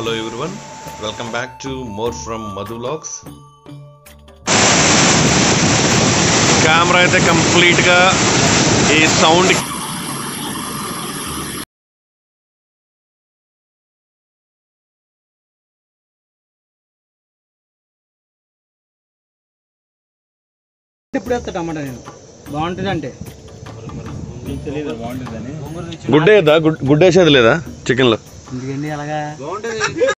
Hello everyone, welcome back to more from Madhu Vlogs. Camera అయితే complete గా ఈ sound ఇప్పుడు వేస్తా టమాటా నేను బాగుంటుంది అంటే గుడ్డే కదా గుడ్డ వేసేది లేదా చికెన్ లో ఎందుకండి అలాగా బాగుంటుంది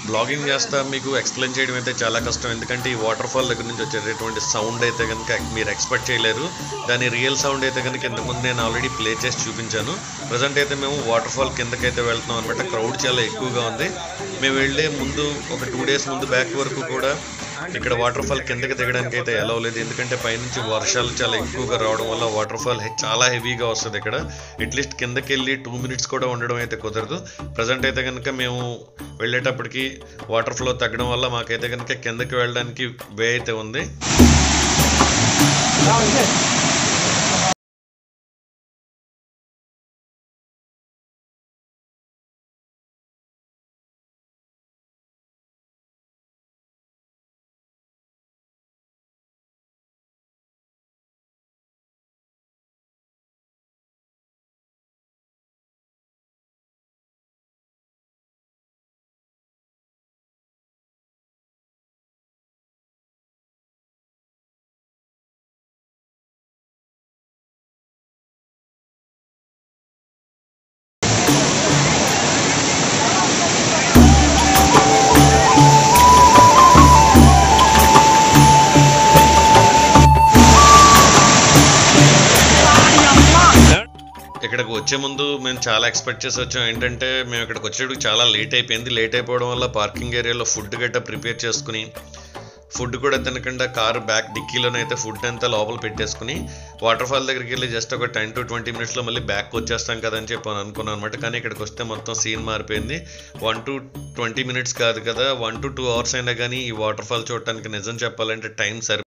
బ్లాగింగ్ చేస్తా మీకు ఎక్స్ప్లెయిన్ చేయడం అయితే చాలా కష్టం. ఎందుకంటే ఈ వాటర్ ఫాల్ దగ్గర నుంచి వచ్చేటటువంటి సౌండ్ అయితే కనుక మీరు ఎక్స్పెక్ట్ చేయలేరు. దాని రియల్ సౌండ్ అయితే కనుక ఇంతకుముందు నేను ఆల్రెడీ ప్లే చేసి చూపించాను. ప్రజెంట్ అయితే మేము వాటర్ ఫాల్ కిందకైతే వెళ్తున్నాం అనమాట. క్రౌడ్ చాలా ఎక్కువగా ఉంది. మేము వెళ్ళే ముందు ఒక 2 days ముందు బ్యాక్ వరకు కూడా ఇక్కడ వాటర్ ఫాల్ కిందకి దిగడానికి అయితే ఎలా లేదు. ఎందుకంటే పైనుంచి వర్షాలు చాలా ఎక్కువగా రావడం వల్ల వాటర్ ఫాల్ చాలా హెవీగా వస్తుంది. ఇక్కడ అట్లీస్ట్ కిందకి వెళ్ళి 2 minutes కూడా ఉండడం అయితే కుదరదు. ప్రజెంట్ అయితే కనుక మేము వెళ్ళేటప్పటికి వాటర్ ఫ్లో తగ్గడం వల్ల మాకైతే కనుక కిందకి వెళ్ళడానికి వే అయితే ఉంది. ఇక్కడికి వచ్చే ముందు మేము చాలా ఎక్స్పెక్ట్ చేసి వచ్చాం. ఏంటంటే మేము ఇక్కడికి వచ్చేటప్పుడు చాలా లేట్ అయిపోయింది. లేట్ అయిపోవడం వల్ల పార్కింగ్ ఏరియాలో ఫుడ్ గట్ట ప్రిపేర్ చేసుకుని ఫుడ్ కూడా తినకుండా కారు బ్యాక్ డిక్కీలోనైతే ఫుడ్ అంతా లోపల పెట్టేసుకుని వాటర్ ఫాల్ దగ్గరికి వెళ్ళి జస్ట్ ఒక 10 to 20 minutesలో మళ్ళీ బ్యాక్ వచ్చేస్తాం కదని చెప్పి అనుకున్నాను అనమాట. కానీ ఇక్కడికి వస్తే మొత్తం సీన్ మారిపోయింది. 1 to 20 minutes కాదు కదా, 1 to 2 hours అయినా కానీ ఈ వాటర్ ఫాల్ చూడటానికి నిజం చెప్పాలంటే టైం సరి.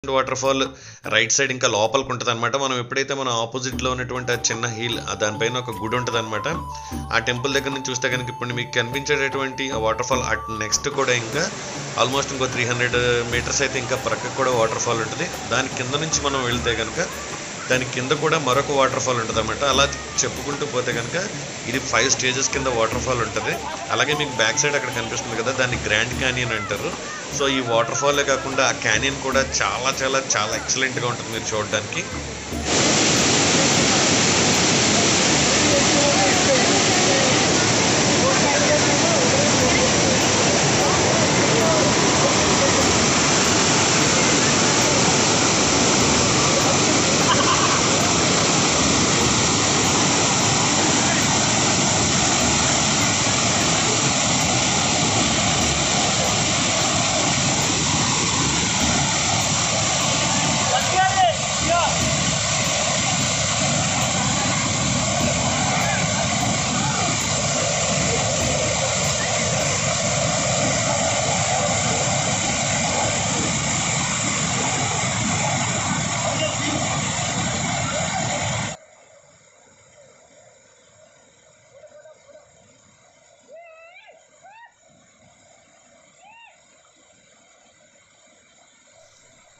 వాటర్ ఫాల్ రైట్ సైడ్ ఇంకా లోపలికి ఉంటుంది అనమాట. మనం ఎప్పుడైతే మన ఆపోజిట్లో ఉన్నటువంటి ఆ చిన్న హిల్ దానిపైన ఒక గుడి ఉంటుంది అనమాట. ఆ టెంపుల్ దగ్గర నుంచి చూస్తే కనుక ఇప్పుడు మీకు కనిపించేటటువంటి ఆ వాటర్ ఫాల్ నెక్స్ట్ కూడా ఇంకా ఆల్మోస్ట్ ఇంకో 300 meters అయితే ఇంకా ప్రక్కకు కూడా వాటర్ ఫాల్ ఉంటుంది. దాని కింద నుంచి మనం వెళ్తే కనుక దాని కింద కూడా మరొక వాటర్ ఫాల్ ఉంటుంది అనమాట. అలా చెప్పుకుంటూ పోతే కనుక ఇది 5 stages కింద వాటర్ ఫాల్ ఉంటుంది. అలాగే మీకు బ్యాక్ సైడ్ అక్కడ కనిపిస్తుంది కదా, దాన్ని గ్రాండ్ క్యానియన్ అంటారు. సో ఈ వాటర్ ఫాలే కాకుండా ఆ క్యానియన్ కూడా చాలా చాలా చాలా ఎక్సలెంట్గా ఉంటుంది మీరు చూడడానికి.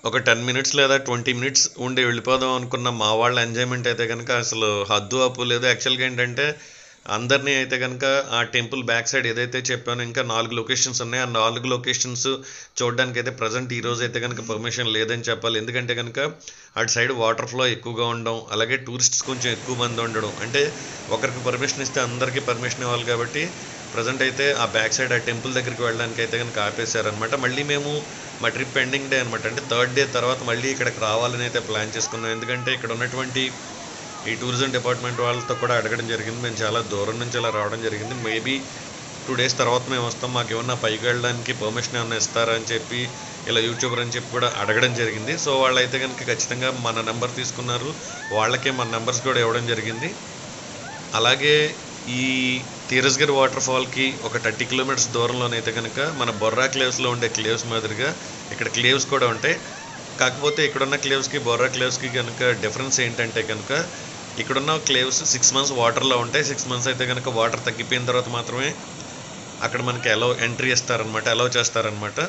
ఒక 10 మినిట్స్ లేదా 20 మినిట్స్ ఉండి వెళ్ళిపోదాం అనుకున్న మా వాళ్ళ ఎంజాయ్మెంట్ అయితే కనుక అసలు హద్దు అప్పు లేదు. యాక్చువల్గా ఏంటంటే అందరినీ అయితే కనుక ఆ టెంపుల్ బ్యాక్ సైడ్ ఏదైతే చెప్పానో ఇంకా 4 లొకేషన్స్ ఉన్నాయి. ఆ 4 లొకేషన్స్ చూడడానికి అయితే ప్రజెంట్ ఈ రోజు అయితే కనుక పర్మిషన్ లేదని చెప్పాలి. ఎందుకంటే కనుక అటు సైడ్ వాటర్ ఫ్లో ఎక్కువగా ఉండడం, అలాగే టూరిస్ట్స్ కొంచెం ఎక్కువ మంది ఉండడం, అంటే ఒకరికి పర్మిషన్ ఇస్తే అందరికీ పర్మిషన్ ఇవ్వాలి కాబట్టి ప్రజెంట్ అయితే ఆ బ్యాక్ సైడ్ ఆ టెంపుల్ దగ్గరికి వెళ్ళడానికి అయితే కనుక ఆపేశారనమాట. మళ్ళీ మేము మా ట్రిప్ ఎండింగ్ డే అనమాట, అంటే 3rd డే తర్వాత మళ్ళీ ఇక్కడికి రావాలని అయితే ప్లాన్ చేసుకున్నాం. ఎందుకంటే ఇక్కడ ఉన్నటువంటి ఈ టూరిజం డిపార్ట్మెంట్ వాళ్ళతో కూడా అడగడం జరిగింది. మేము చాలా దూరం నుంచి అలా రావడం జరిగింది. మేబీ 2 డేస్ తర్వాత మేము వస్తాం, మాకు ఏమన్నా పైకి వెళ్ళడానికి పర్మిషన్ ఏమన్నా ఇస్తారా అని చెప్పి ఇలా యూట్యూబర్ అని చెప్పి కూడా అడగడం జరిగింది. సో వాళ్ళు అయితే కనుక ఖచ్చితంగా మన నెంబర్ తీసుకున్నారు, వాళ్ళకే మన నెంబర్స్ కూడా ఇవ్వడం జరిగింది. అలాగే ఈ తీరస్గిరి వాటర్ ఫాల్కి ఒక 30 కిలోమీటర్స్ దూరంలోనైతే కనుక మన బొర్రా క్లేవ్స్లో ఉండే క్లేవ్స్ మాదిరిగా ఇక్కడ క్లేవ్స్ కూడా ఉంటాయి. కాకపోతే ఇక్కడున్న క్లేవ్స్కి బొర్రా క్లేవ్స్కి కనుక డిఫరెన్స్ ఏంటంటే కనుక ఇక్కడున్న క్లేవ్స్ 6 months వాటర్లో ఉంటాయి. 6 months అయితే కనుక వాటర్ తగ్గిపోయిన తర్వాత మాత్రమే అక్కడ మనకి ఎంట్రీ ఇస్తారనమాట, అలౌ చేస్తారనమాట.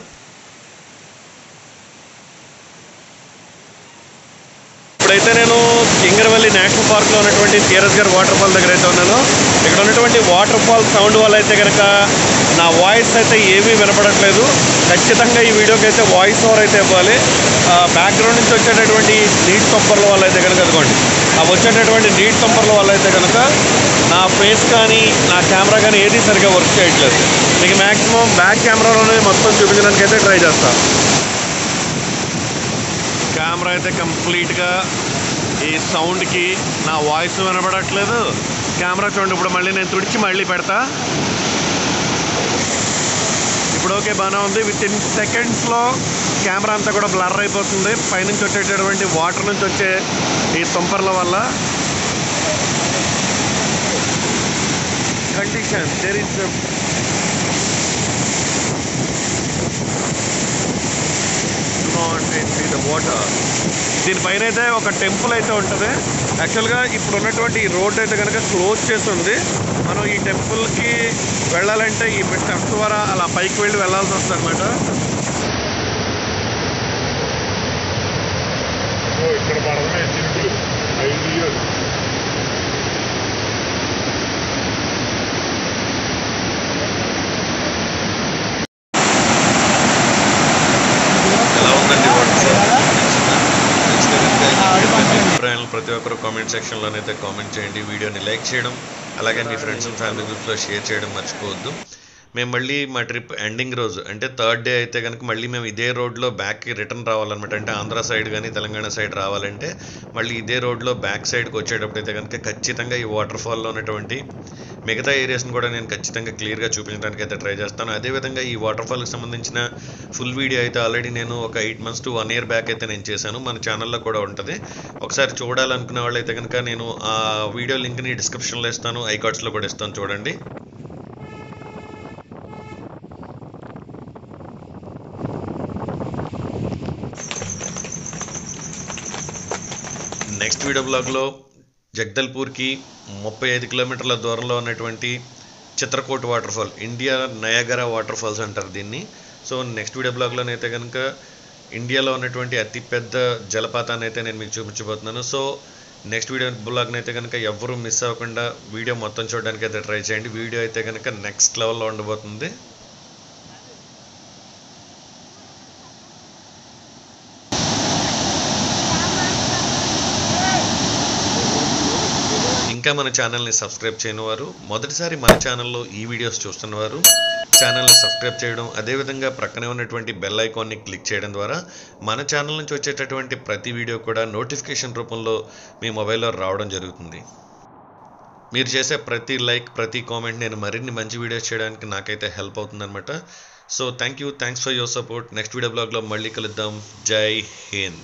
ఇప్పుడైతే నేను కింగరవల్లి నేషనల్ పార్క్లో ఉన్నటువంటి తీరస్గిరి వాటర్ ఫాల్ దగ్గర అయితే ఉన్నాను. ఇక్కడ ఉన్నటువంటి వాటర్ ఫాల్ సౌండ్ వల్ల అయితే కనుక నా వాయిస్ అయితే ఏమీ వినపడట్లేదు. ఖచ్చితంగా ఈ వీడియోకి అయితే వాయిస్ ఓవర్ అయితే ఇవ్వాలి. బ్యాక్గ్రౌండ్ నుంచి వచ్చేటటువంటి నీటి తంపర్ల వల్ల అయితే కనుక అదిగోండి ఆ వచ్చేటటువంటి నీటి తంపర్ల వల్ల అయితే కనుక నా ఫేస్ కానీ నా కెమెరా కానీ ఏది సరిగ్గా వర్క్ చేయట్లేదు. మీకు మ్యాక్సిమం బ్యాక్ కెమెరాలోనే మొత్తం చూపించడానికి అయితే ట్రై చేస్తాను. కెమెరా అయితే కంప్లీట్గా ఈ సౌండ్కి నా వాయిస్ వినపడట్లేదు. కెమెరా చూడండి, ఇప్పుడు మళ్ళీ నేను తుడిచి మళ్ళీ పెడతా. ఇప్పుడు ఓకే, బాగానే ఉంది. విత్-ఇన్ సెకండ్స్లో కెమెరా అంతా కూడా బ్లర్ అయిపోతుంది పైనుంచి వచ్చేటటువంటి వాటర్ నుంచి వచ్చే ఈ తుంపర్ల వల్ల. Condition there is water. దీనిపైన అయితే ఒక టెంపుల్ అయితే ఉంటుంది. యాక్చువల్గా ఇప్పుడు ఉన్నటువంటి ఈ రోడ్ అయితే కనుక క్లోజ్ చేస్తుంది. మనం ఈ టెంపుల్కి వెళ్ళాలంటే ఈ స్టెప్స్ ద్వారా అలా పైకి వెళ్ళి వెళ్ళాల్సి వస్తుంది అనమాట. ఇక్కడ పడమే చిరుకులు 5 years. ఎలా ఉందండి అభిప్రాయాలు ప్రతి ఒక్కరు కామెంట్ సెక్షన్లోనైతే కామెంట్ చేయండి. వీడియోని లైక్ చేయడం, అలాగే మీ ఫ్రెండ్స్ అండ్ ఫ్యామిలీ గ్రూప్స్లో షేర్ చేయడం మర్చిపోవద్దు. మేము మళ్ళీ మా ట్రిప్ ఎండింగ్ రోజు అంటే 3rd డే అయితే కనుక మళ్ళీ మేము ఇదే రోడ్లో బ్యాక్కి రిటర్న్ రావాలన్నమాట. అంటే ఆంధ్ర సైడ్ కానీ తెలంగాణ సైడ్ రావాలంటే మళ్ళీ ఇదే రోడ్లో బ్యాక్ సైడ్కి వచ్చేటప్పుడు అయితే కనుక ఖచ్చితంగా ఈ వాటర్ ఫాల్లో ఉన్నటువంటి మిగతా ఏరియాస్ని కూడా నేను ఖచ్చితంగా క్లియర్గా చూపించడానికి అయితే ట్రై చేస్తాను. అదేవిధంగా ఈ వాటర్ ఫాల్కి సంబంధించిన ఫుల్ వీడియో అయితే ఆల్రెడీ నేను ఒక 8 months to 1 year బ్యాక్ అయితే నేను చేశాను. మన ఛానల్లో కూడా ఉంటుంది. ఒకసారి చూడాలనుకునే వాళ్ళు అయితే కనుక నేను ఆ వీడియో లింక్ని డిస్క్రిప్షన్లో ఇస్తాను, ఐకార్డ్స్లో కూడా ఇస్తాను, చూడండి. నెక్స్ట్ వీడియో బ్లాగ్లో జగదల్పూర్కి 35 కిలోమీటర్ల దూరంలో ఉన్నటువంటి Chitrakoot waterfall, India Niagara waterfalls అంటారు దీన్ని. సో నెక్స్ట్ వీడియో బ్లాగ్లోనైతే కనుక ఇండియాలో ఉన్నటువంటి అతిపెద్ద జలపాతాన్ని అయితే నేను మీకు చూపించబోతున్నాను. సో నెక్స్ట్ వీడియో బ్లాగ్ని అయితే కనుక ఎవరు మిస్ అవ్వకుండా వీడియో మొత్తం చూడడానికి అయితే ట్రై చేయండి. వీడియో అయితే కనుక నెక్స్ట్ లెవెల్లో ఉండబోతుంది. ఇంకా మన ఛానల్ని సబ్స్క్రైబ్ చేయని వారు, మొదటిసారి మన ఛానల్లో ఈ వీడియోస్ చూస్తున్నవారు ఛానల్ని సబ్స్క్రైబ్ చేయడం, అదేవిధంగా ప్రక్కనే ఉన్నటువంటి బెల్ ఐకాన్ని క్లిక్ చేయడం ద్వారా మన ఛానల్ నుంచి వచ్చేటటువంటి ప్రతి వీడియో కూడా నోటిఫికేషన్ రూపంలో మీ మొబైల్లో రావడం జరుగుతుంది. మీరు చేసే ప్రతి లైక్, ప్రతి కామెంట్ నేను మరిన్ని మంచి వీడియోస్ చేయడానికి నాకైతే హెల్ప్ అవుతుందన్నమాట. So thanks for your support. Next video బ్లాగ్లో మళ్ళీ కలుద్దాం. జై హింద్.